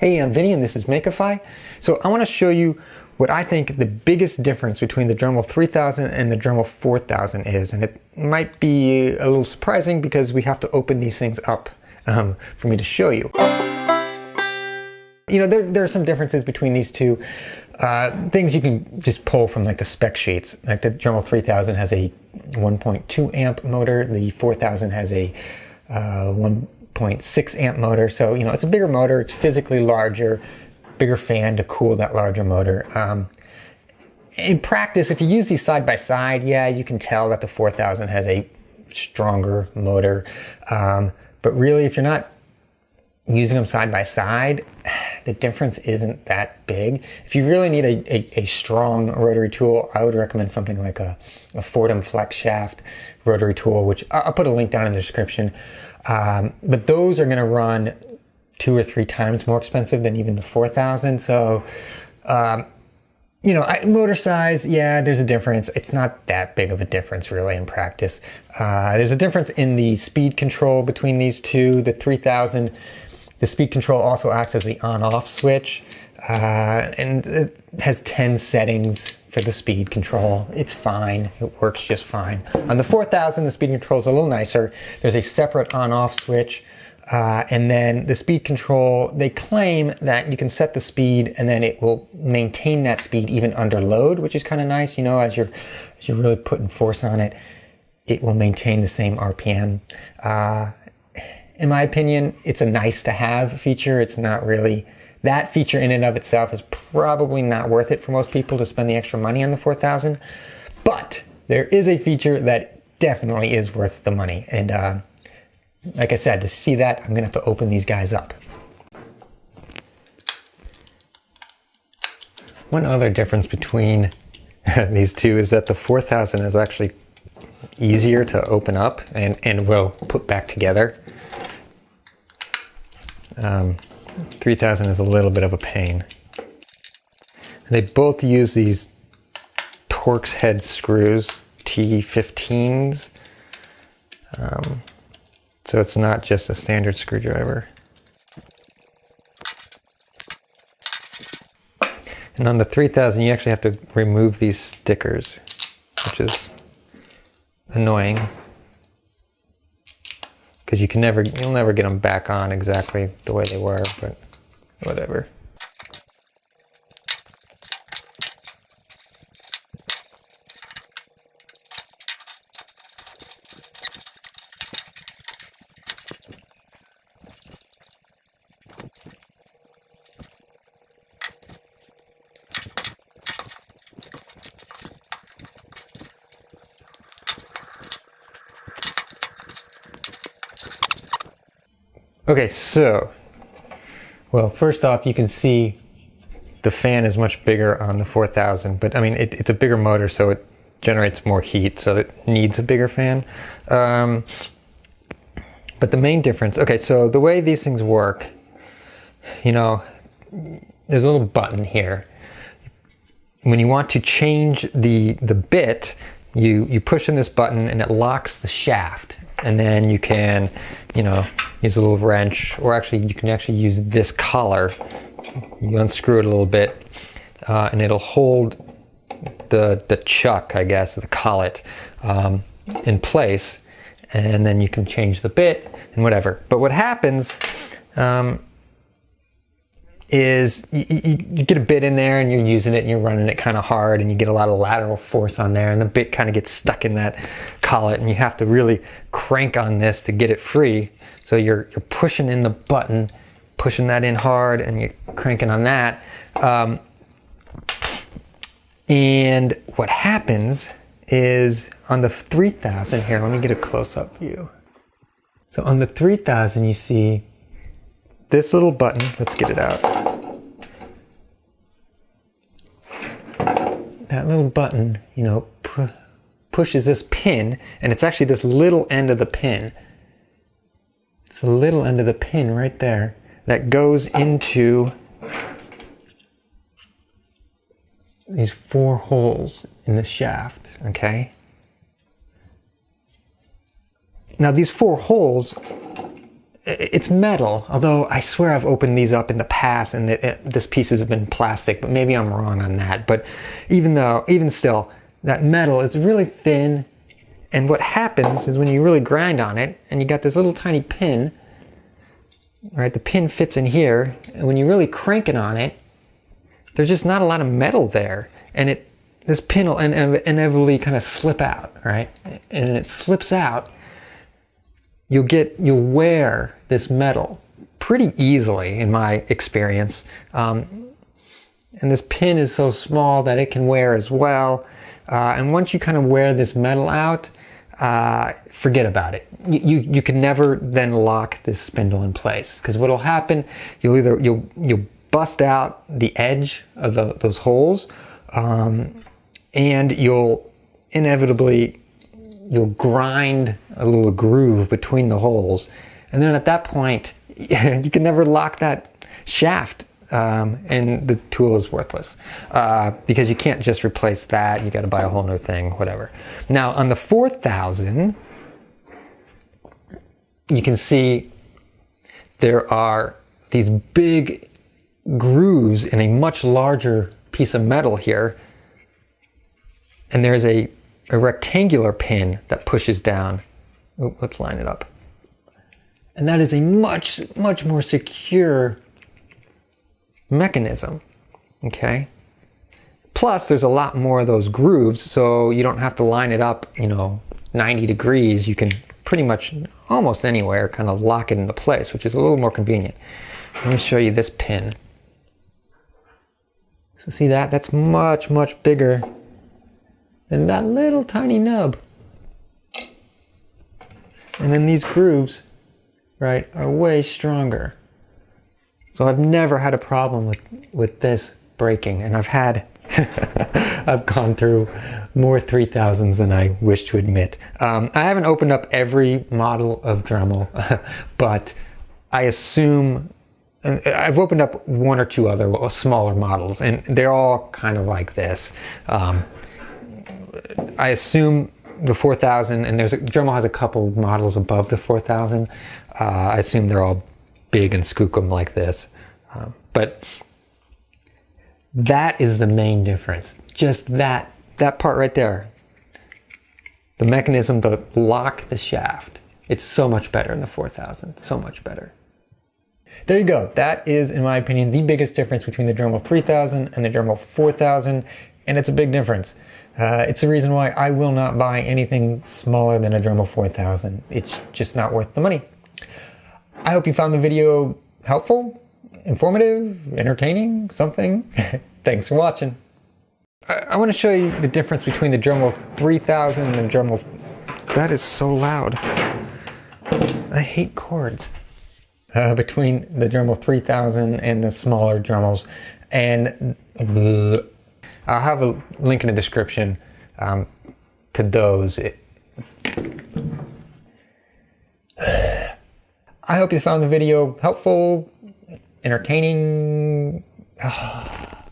Hey, I'm Vinny and this is Makeify. So I want to show you what I think the biggest difference between the Dremel 3000 and the Dremel 4000 is. And it might be a little surprising because we have to open these things up for me to show you. You know, there are some differences between these two. Things you can just pull from like the spec sheets. Like the Dremel 3000 has a 1.2 amp motor. The 4000 has a 1.6 amp motor. So, you know, it's a bigger motor. It's physically larger, bigger fan to cool that larger motor. In practice, if you use these side by side, yeah, you can tell that the 4000 has a stronger motor. But really, if you're not using them side by side, the difference isn't that big. If you really need a strong rotary tool, I would recommend something like a Fordham Flex Shaft rotary tool, which I'll put a link down in the description. But those are going to run 2 or 3 times more expensive than even the 4000. So, you know, motor size, yeah, there's a difference. It's not that big of a difference really in practice. There's a difference in the speed control between these two. The 3000, the speed control also acts as the on-off switch, and it has 10 settings for the speed control. It's fine. It works just fine. On the 4000, the speed control is a little nicer. There's a separate on-off switch, and then the speed control, they claim that you can set the speed and then it will maintain that speed even under load, which is kind of nice. You know, as you're really putting force on it, it will maintain the same RPM. In my opinion, it's a nice to have feature. It's not really, that feature in and of itself is probably not worth it for most people to spend the extra money on the 4000. But there is a feature that definitely is worth the money. And like I said, to see that, I'm gonna have to open these guys up. One other difference between these two is that the 4000 is actually easier to open up and will put back together. 3000 is a little bit of a pain. They both use these Torx head screws, T15s. So it's not just a standard screwdriver. And on the 3000, you actually have to remove these stickers, which is annoying, because you'll never get them back on exactly the way they were, but whatever. Okay, so, well, first off, you can see the fan is much bigger on the 4000, but I mean, it's a bigger motor, so it generates more heat, so it needs a bigger fan. But the main difference, okay, so the way these things work, you know, there's a little button here. When you want to change the bit, you push in this button and it locks the shaft. And then you can, you know, use a little wrench, or actually you can actually use this collar. You unscrew it a little bit, and it'll hold the chuck, I guess, the collet, in place. And then you can change the bit and whatever. But what happens is you get a bit in there and you're using it and you're running it kind of hard and you get a lot of lateral force on there and the bit kind of gets stuck in that collet and you have to really crank on this to get it free. So you're pushing in the button, pushing that in hard, and you're cranking on that. And what happens is on the 3000 here, let me get a close-up view. So on the 3000 you see this little button, let's get it out. That little button, you know, pushes this pin, and it's actually this little end of the pin. It's the little end of the pin right there that goes into these 4 holes in the shaft, okay? Now these 4 holes it's metal, although I swear I've opened these up in the past and this piece has been plastic, but maybe I'm wrong on that. But even still, that metal is really thin, and what happens is when you really grind on it, and you got this little tiny pin, right? The pin fits in here, and when you really crank it on it, there's just not a lot of metal there, and this pin will inevitably kind of slip out, right? And it slips out. You'll wear this metal pretty easily, in my experience. And this pin is so small that it can wear as well. And once you kind of wear this metal out, forget about it. You can never then lock this spindle in place, because what'll happen, you'll bust out the edge of those holes, and you'll grind a little groove between the holes, and then at that point you can never lock that shaft, and the tool is worthless, because you can't just replace that. You got to buy a whole new thing, whatever. Now on the 4000, you can see there are these big grooves in a much larger piece of metal here, and there's a rectangular pin that pushes down. Ooh, let's line it up. And that is a much more secure mechanism, okay? Plus, there's a lot more of those grooves, so you don't have to line it up, 90 degrees. You can pretty much almost anywhere kind of lock it into place, which is a little more convenient. Let me show you this pin. So see that? That's much bigger than that little tiny nub. And then these grooves, right, are way stronger. So I've never had a problem with this breaking, and I've gone through more 3000s than I wish to admit. I haven't opened up every model of Dremel, but I assume I've opened up one or two other smaller models, and they're all kind of like this. I assume the 4000, and Dremel has a couple models above the 4000. I assume they're all big and skookum like this. But that is the main difference. Just that part right there. The mechanism to lock the shaft. It's so much better in the 4000. So much better. There you go. That is, in my opinion, the biggest difference between the Dremel 3000 and the Dremel 4000. And it's a big difference. It's the reason why I will not buy anything smaller than a Dremel 4000. It's just not worth the money. I hope you found the video helpful, informative, entertaining, something. Thanks for watching. I want to show you the difference between the Dremel 3000 and the Dremel... That is so loud. I hate cords. Between the Dremel 3000 and the smaller Dremels. And I'll have a link in the description to those. I hope you found the video helpful, entertaining.